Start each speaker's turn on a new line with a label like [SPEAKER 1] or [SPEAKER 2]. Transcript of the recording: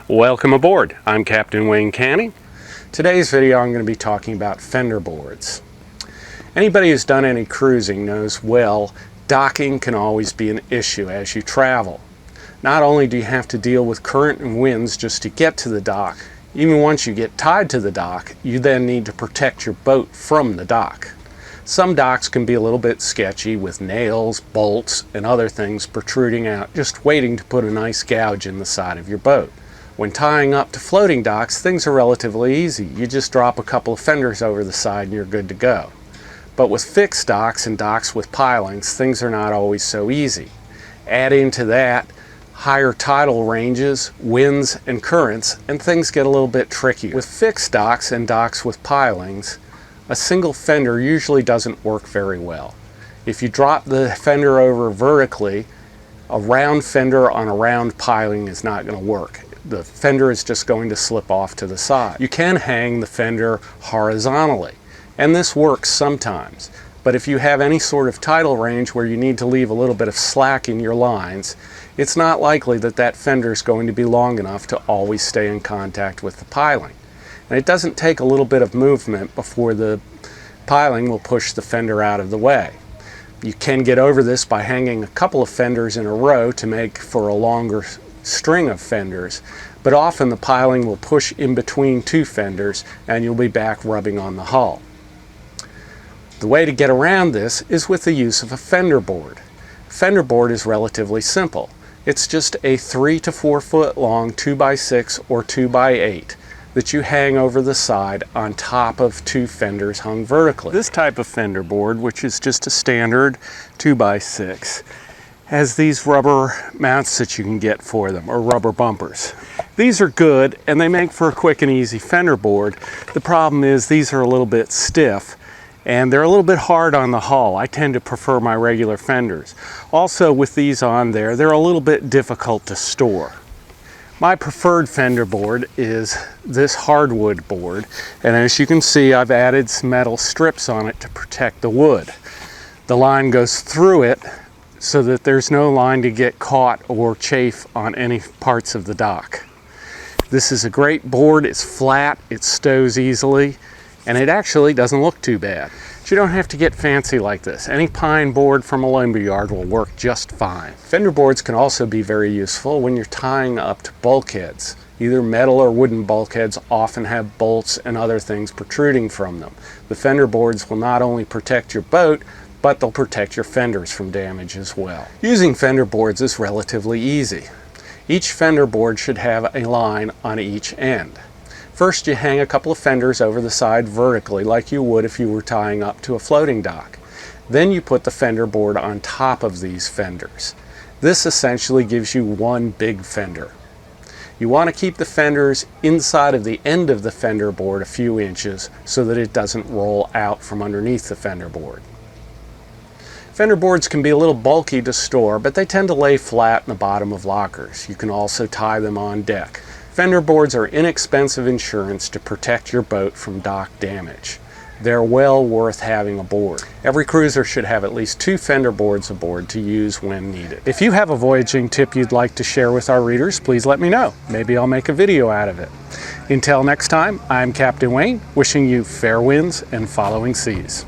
[SPEAKER 1] Welcome aboard. I'm Captain Wayne Canning. Today's video I'm going to be talking about fender boards. Anybody who's done any cruising knows well docking can always be an issue as you travel. Not only do you have to deal with current and winds just to get to the dock, even once you get tied to the dock, you then need to protect your boat from the dock. Some docks can be a little bit sketchy with nails, bolts, and other things protruding out, just waiting to put a nice gouge in the side of your boat. When tying up to floating docks, things are relatively easy. You just drop a couple of fenders over the side and you're good to go. But with fixed docks and docks with pilings, things are not always so easy. Add into that higher tidal ranges, winds, and currents, and things get a little bit trickier. With fixed docks and docks with pilings, a single fender usually doesn't work very well. If you drop the fender over vertically, a round fender on a round piling is not going to work. The fender is just going to slip off to the side. You can hang the fender horizontally, and this works sometimes. But if you have any sort of tidal range where you need to leave a little bit of slack in your lines, it's not likely that that fender is going to be long enough to always stay in contact with the piling. And it doesn't take a little bit of movement before the piling will push the fender out of the way. You can get over this by hanging a couple of fenders in a row to make for a longer string of fenders, but often the piling will push in between two fenders and you'll be back rubbing on the hull. The way to get around this is with the use of a fender board. A fender board is relatively simple. It's just a 3 to 4 foot long 2x6 or 2x8 that you hang over the side on top of two fenders hung vertically. This type of fender board, which is just a standard 2x6, has these rubber mounts that you can get for them, or rubber bumpers. These are good and they make for a quick and easy fender board. The problem is these are a little bit stiff and they're a little bit hard on the hull. I tend to prefer my regular fenders. Also, with these on there, they're a little bit difficult to store. My preferred fender board is this hardwood board, and as you can see, I've added some metal strips on it to protect the wood. The line goes through it so that there's no line to get caught or chafe on any parts of the dock. This is a great board. It's flat, it stows easily, and it actually doesn't look too bad. But you don't have to get fancy like this. Any pine board from a lumberyard will work just fine. Fender boards can also be very useful when you're tying up to bulkheads. Either metal or wooden bulkheads often have bolts and other things protruding from them. The fender boards will not only protect your boat, but they'll protect your fenders from damage as well. Using fender boards is relatively easy. Each fender board should have a line on each end. First, you hang a couple of fenders over the side vertically like you would if you were tying up to a floating dock. Then you put the fender board on top of these fenders. This essentially gives you one big fender. You want to keep the fenders inside of the end of the fender board a few inches so that it doesn't roll out from underneath the fender board. Fender boards can be a little bulky to store, but they tend to lay flat in the bottom of lockers. You can also tie them on deck. Fender boards are inexpensive insurance to protect your boat from dock damage. They're well worth having aboard. Every cruiser should have at least 2 fender boards aboard to use when needed. If you have a voyaging tip you'd like to share with our readers, please let me know. Maybe I'll make a video out of it. Until next time, I'm Captain Wayne, wishing you fair winds and following seas.